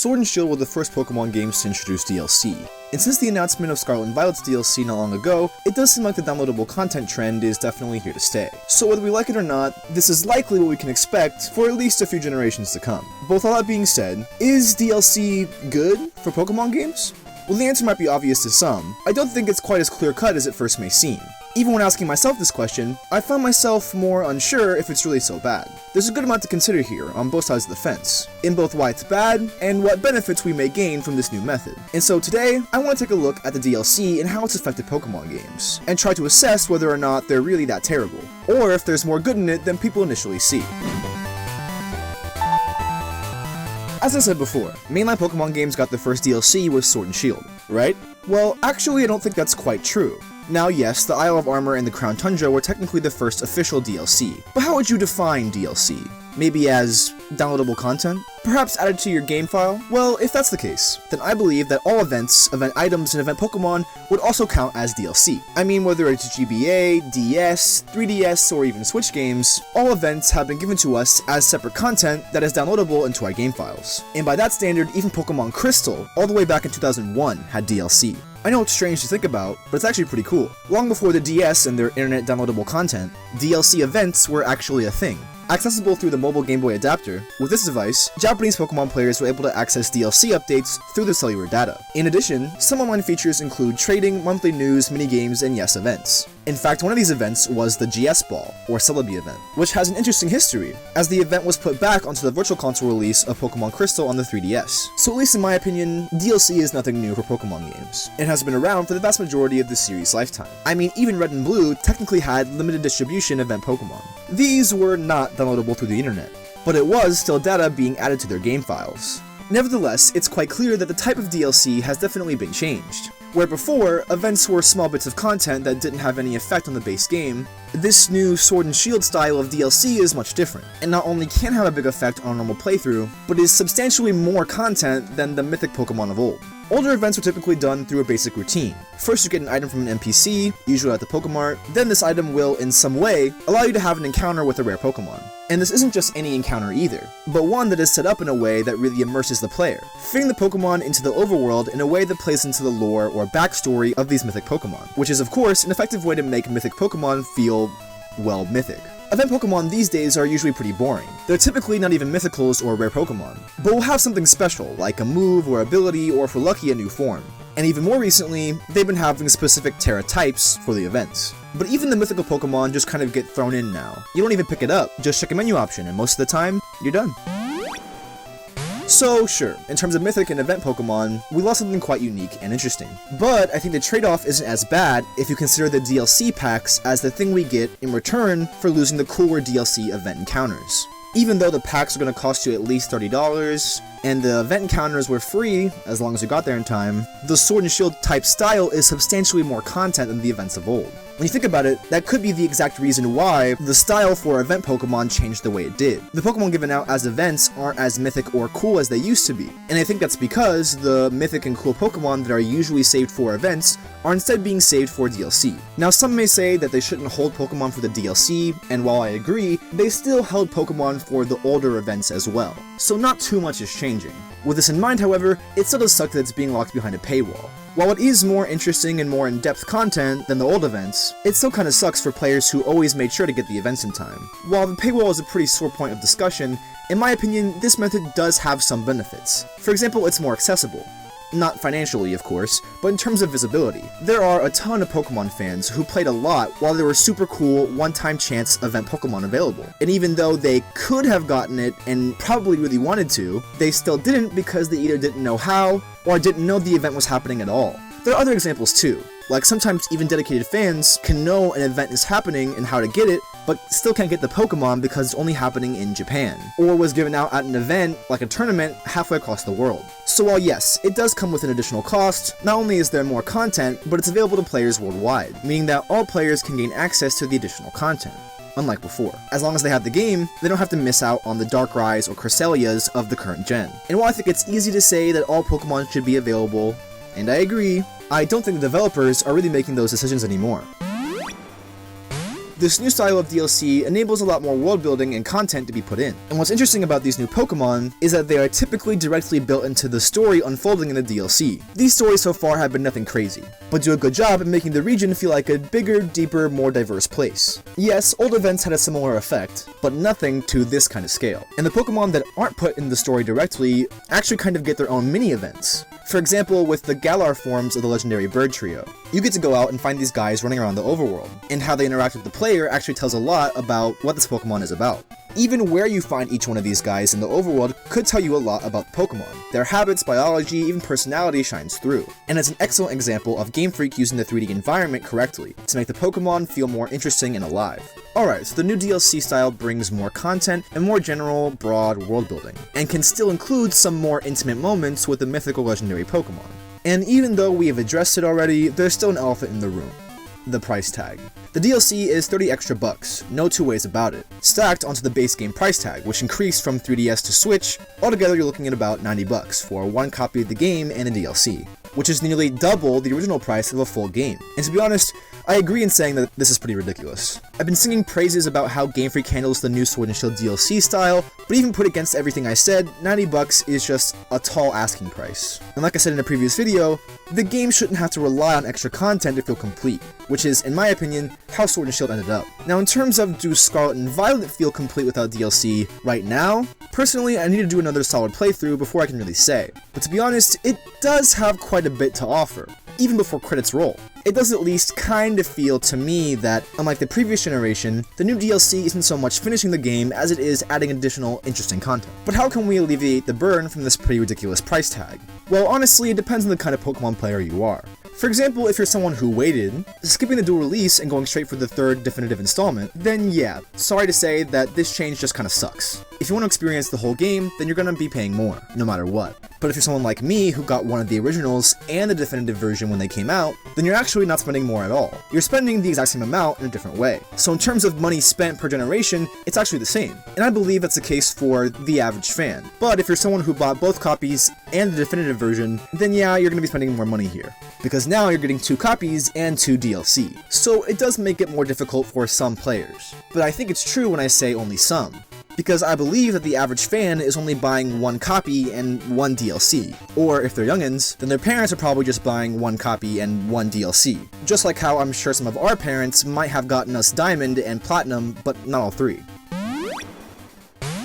Sword and Shield were the first Pokemon games to introduce DLC, and since the announcement of Scarlet and Violet's DLC not long ago, it does seem like the downloadable content trend is definitely here to stay. So whether we like it or not, this is likely what we can expect for at least a few generations to come. But with all that being said, is DLC good for Pokemon games? Well, the answer might be obvious to some. I don't think it's quite as clear-cut as it first may seem. Even when asking myself this question, I found myself more unsure if it's really so bad. There's a good amount to consider here, on both sides of the fence, in both why it's bad, and what benefits we may gain from this new method. And so today, I want to take a look at the DLC and how it's affected Pokemon games, and try to assess whether or not they're really that terrible, or if there's more good in it than people initially see. As I said before, mainline Pokemon games got their first DLC with Sword and Shield, right? Well, actually I don't think that's quite true. Now yes, the Isle of Armor and the Crown Tundra were technically the first official DLC, but how would you define DLC? Maybe as downloadable content? Perhaps added to your game file? Well, if that's the case, then I believe that all events, event items, and event Pokemon would also count as DLC. I mean, whether it's GBA, DS, 3DS, or even Switch games, all events have been given to us as separate content that is downloadable into our game files. And by that standard, even Pokemon Crystal, all the way back in 2001, had DLC. I know it's strange to think about, but it's actually pretty cool. Long before the DS and their internet downloadable content, DLC events were actually a thing. Accessible through the mobile Game Boy adapter, with this device, Japanese Pokemon players were able to access DLC updates through the cellular data. In addition, some online features include trading, monthly news, minigames, and yes, events. In fact, one of these events was the GS Ball, or Celebi event, which has an interesting history, as the event was put back onto the Virtual Console release of Pokemon Crystal on the 3DS. So at least in my opinion, DLC is nothing new for Pokemon games. It has been around for the vast majority of the series' lifetime. I mean, even Red and Blue technically had limited distribution event Pokemon. These were not downloadable through the internet, but it was still data being added to their game files. Nevertheless, it's quite clear that the type of DLC has definitely been changed. Where before, events were small bits of content that didn't have any effect on the base game, this new Sword and Shield style of DLC is much different, and not only can have a big effect on a normal playthrough, but is substantially more content than the Mythic Pokemon of old. Older events were typically done through a basic routine. First you get an item from an NPC, usually at the Pokemart, then this item will, in some way, allow you to have an encounter with a rare Pokemon. And this isn't just any encounter either, but one that is set up in a way that really immerses the player, fitting the Pokemon into the overworld in a way that plays into the lore or backstory of these mythic Pokemon, which is of course an effective way to make mythic Pokemon feel, well, mythic. Event Pokemon these days are usually pretty boring. They're typically not even mythicals or rare Pokemon, but will have something special, like a move or ability, or if we're lucky, a new form. And even more recently, they've been having specific Terra types for the events. But even the mythical Pokemon just kind of get thrown in now. You don't even pick it up, just check a menu option, and most of the time, you're done. So sure, in terms of mythic and event Pokemon, we lost something quite unique and interesting. But I think the trade-off isn't as bad if you consider the DLC packs as the thing we get in return for losing the cooler DLC event encounters. Even though the packs are going to cost you at least $30, and the event encounters were free, as long as you got there in time, the Sword and Shield type style is substantially more content than the events of old. When you think about it, that could be the exact reason why the style for event Pokemon changed the way it did. The Pokemon given out as events aren't as mythic or cool as they used to be, and I think that's because the mythic and cool Pokemon that are usually saved for events are instead being saved for DLC. Now some may say that they shouldn't hold Pokemon for the DLC, and while I agree, they still held Pokemon for the older events as well, so not too much is changing. With this in mind, however, it still does suck that it's being locked behind a paywall. While it is more interesting and more in-depth content than the old events, it still kinda sucks for players who always made sure to get the events in time. While the paywall is a pretty sore point of discussion, in my opinion, this method does have some benefits. For example, it's more accessible. Not financially, of course, but in terms of visibility. There are a ton of Pokemon fans who played a lot while there were super cool one-time chance event Pokemon available. And even though they could have gotten it and probably really wanted to, they still didn't because they either didn't know how or didn't know the event was happening at all. There are other examples too. Like sometimes even dedicated fans can know an event is happening and how to get it, but still can't get the Pokemon because it's only happening in Japan, or was given out at an event, like a tournament, halfway across the world. So while yes, it does come with an additional cost, not only is there more content, but it's available to players worldwide, meaning that all players can gain access to the additional content. Unlike before. As long as they have the game, they don't have to miss out on the Darkrai's or Cresselias of the current gen. And while I think it's easy to say that all Pokemon should be available, and I agree, I don't think the developers are really making those decisions anymore. This new style of DLC enables a lot more world building and content to be put in. And what's interesting about these new Pokemon is that they are typically directly built into the story unfolding in the DLC. These stories so far have been nothing crazy, but do a good job at making the region feel like a bigger, deeper, more diverse place. Yes, old events had a similar effect, but nothing to this kind of scale. And the Pokemon that aren't put in the story directly actually kind of get their own mini-events. For example, with the Galar forms of the legendary bird trio. You get to go out and find these guys running around the overworld, and how they interact with the player actually tells a lot about what this Pokemon is about. Even where you find each one of these guys in the overworld could tell you a lot about Pokemon. Their habits, biology, even personality shines through. And it's an excellent example of Game Freak using the 3D environment correctly to make the Pokemon feel more interesting and alive. Alright, so the new DLC style brings more content and more general, broad world building, and can still include some more intimate moments with the mythical legendary Pokemon. And even though we have addressed it already, there's still an elephant in the room. The price tag. The DLC is 30 extra bucks, no two ways about it, stacked onto the base game price tag, which increased from 3DS to Switch. Altogether you're looking at about 90 bucks for one copy of the game and a DLC, which is nearly double the original price of a full game. And to be honest, I agree in saying that this is pretty ridiculous. I've been singing praises about how Game Freak handles the new Sword and Shield DLC style, but even put against everything I said, 90 bucks is just a tall asking price. And like I said in a previous video, the game shouldn't have to rely on extra content to feel complete, which is, in my opinion, how Sword and Shield ended up. Now in terms of do Scarlet and Violet feel complete without DLC right now, personally I need to do another solid playthrough before I can really say. But to be honest, it does have quite a bit to offer, even before credits roll. It does at least kind of feel to me that, unlike the previous generation, the new DLC isn't so much finishing the game as it is adding additional interesting content. But how can we alleviate the burn from this pretty ridiculous price tag? Well, honestly, it depends on the kind of Pokemon player you are. For example, if you're someone who waited, skipping the dual release and going straight for the third definitive installment, then yeah, sorry to say that this change just kinda sucks. If you want to experience the whole game, then you're gonna be paying more, no matter what. But if you're someone like me who got one of the originals and the definitive version when they came out, then you're actually not spending more at all. You're spending the exact same amount in a different way. So in terms of money spent per generation, it's actually the same. And I believe that's the case for the average fan. But if you're someone who bought both copies and the definitive version, then yeah, you're gonna be spending more money here. Because now you're getting 2 copies and 2 DLC. So it does make it more difficult for some players. But I think it's true when I say only some, because I believe that the average fan is only buying 1 copy and 1 DLC. Or if they're youngins, then their parents are probably just buying 1 copy and 1 DLC. Just like how I'm sure some of our parents might have gotten us Diamond and Platinum, but not all 3.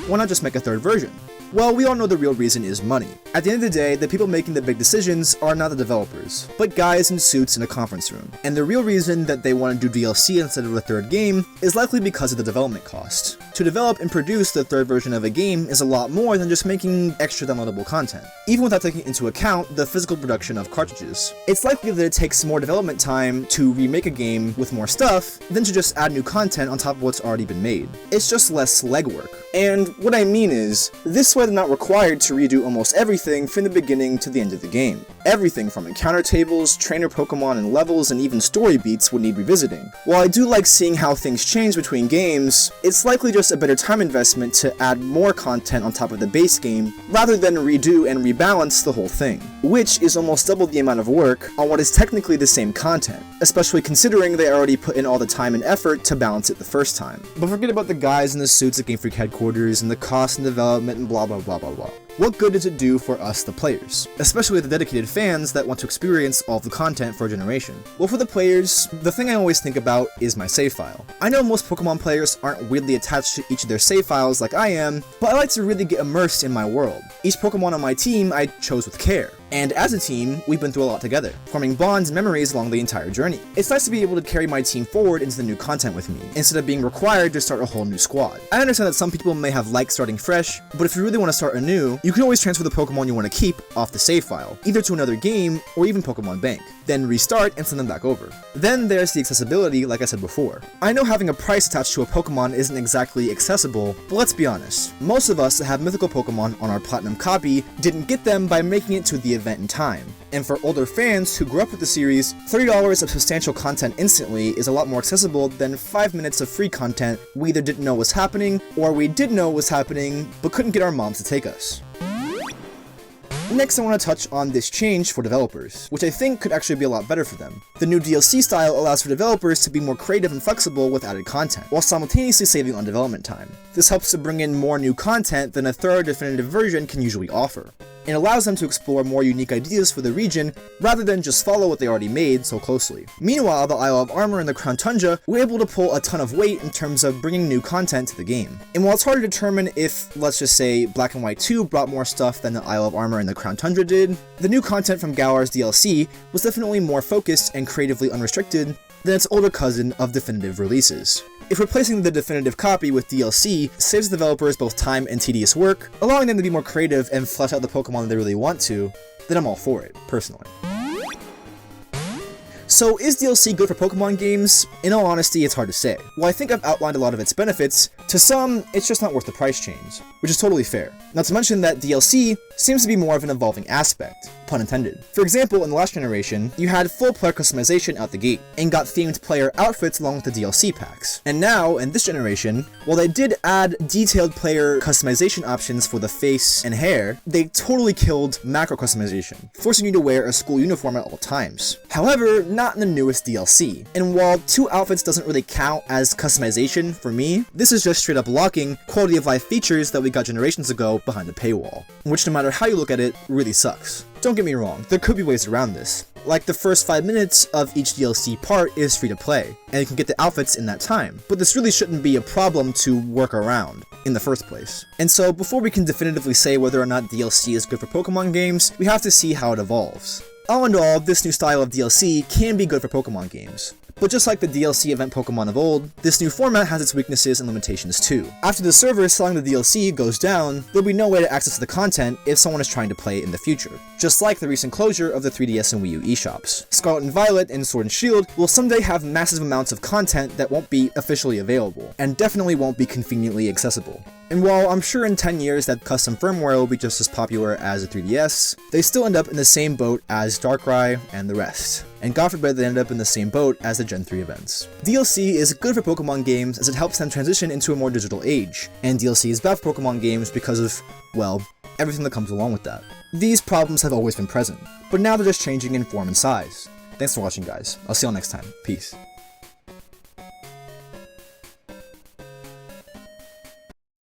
Why not just make a 3rd version? Well, we all know the real reason is money. At the end of the day, the people making the big decisions are not the developers, but guys in suits in a conference room. And the real reason that they want to do DLC instead of a 3rd game is likely because of the development cost. To develop and produce the 3rd version of a game is a lot more than just making extra downloadable content, even without taking into account the physical production of cartridges. It's likely that it takes more development time to remake a game with more stuff than to just add new content on top of what's already been made. It's just less legwork. And what I mean is, this way they're not required to redo almost everything from the beginning to the end of the game. Everything from encounter tables, trainer Pokemon and levels, and even story beats would need revisiting. While I do like seeing how things change between games, it's likely just a better time investment to add more content on top of the base game, rather than redo and rebalance the whole thing, which is almost double the amount of work on what is technically the same content, especially considering they already put in all the time and effort to balance it the first time. But forget about the guys in the suits at Game Freak headquarters and the cost and development and blah blah blah blah blah. What good does it do for us, the players? Especially the dedicated fans that want to experience all of the content for a generation. Well, for the players, the thing I always think about is my save file. I know most Pokemon players aren't weirdly attached to each of their save files like I am, but I like to really get immersed in my world. Each Pokemon on my team I chose with care. And as a team, we've been through a lot together, forming bonds and memories along the entire journey. It's nice to be able to carry my team forward into the new content with me, instead of being required to start a whole new squad. I understand that some people may have liked starting fresh, but if you really want to start anew, you can always transfer the Pokemon you want to keep off the save file, either to another game or even Pokemon Bank, then restart and send them back over. Then there's the accessibility, like I said before. I know having a price attached to a Pokemon isn't exactly accessible, but let's be honest, most of us that have mythical Pokemon on our Platinum copy didn't get them by making it to the event in time. And for older fans who grew up with the series, $30 of substantial content instantly is a lot more accessible than 5 minutes of free content we either didn't know was happening, or we did know was happening, but couldn't get our moms to take us. Next, I want to touch on this change for developers, which I think could actually be a lot better for them. The new DLC style allows for developers to be more creative and flexible with added content, while simultaneously saving on development time. This helps to bring in more new content than a thorough definitive version can usually offer. It allows them to explore more unique ideas for the region, rather than just follow what they already made so closely. Meanwhile, the Isle of Armor and the Crown Tundra were able to pull a ton of weight in terms of bringing new content to the game. And while it's hard to determine if, let's just say, Black and White 2 brought more stuff than the Isle of Armor and the Crown Tundra did, the new content from Galar's DLC was definitely more focused and creatively unrestricted than its older cousin of definitive releases. If replacing the definitive copy with DLC saves developers both time and tedious work, allowing them to be more creative and flesh out the Pokemon that they really want to, then I'm all for it, personally. So is DLC good for Pokemon games? In all honesty, it's hard to say. While I think I've outlined a lot of its benefits, to some, it's just not worth the price change, which is totally fair. Not to mention that DLC seems to be more of an evolving aspect, pun intended. For example, in the last generation, you had full player customization out the gate, and got themed player outfits along with the DLC packs. And now, in this generation, while they did add detailed player customization options for the face and hair, they totally killed macro customization, forcing you to wear a school uniform at all times. However, not in the newest DLC. And while 2 outfits doesn't really count as customization for me, this is just straight up locking quality of life features that we got generations ago behind the paywall, which no matter how you look at it, really sucks. Don't get me wrong, there could be ways around this. Like the first 5 minutes of each DLC part is free to play, and you can get the outfits in that time, but this really shouldn't be a problem to work around in the first place. And so before we can definitively say whether or not DLC is good for Pokemon games, we have to see how it evolves. All in all, this new style of DLC can be good for Pokemon games. But just like the DLC event Pokemon of old, this new format has its weaknesses and limitations too. After the server selling the DLC goes down, there'll be no way to access the content if someone is trying to play it in the future. Just like the recent closure of the 3DS and Wii U eShops. Scarlet and Violet and Sword and Shield will someday have massive amounts of content that won't be officially available, and definitely won't be conveniently accessible. And while I'm sure in 10 years that custom firmware will be just as popular as the 3DS, they still end up in the same boat as Darkrai and the rest. And God forbid they end up in the same boat as the Gen 3 events. DLC is good for Pokemon games as it helps them transition into a more digital age, and DLC is bad for Pokemon games because of, well, everything that comes along with that. These problems have always been present, but now they're just changing in form and size. Thanks for watching, guys. I'll see y'all next time. Peace.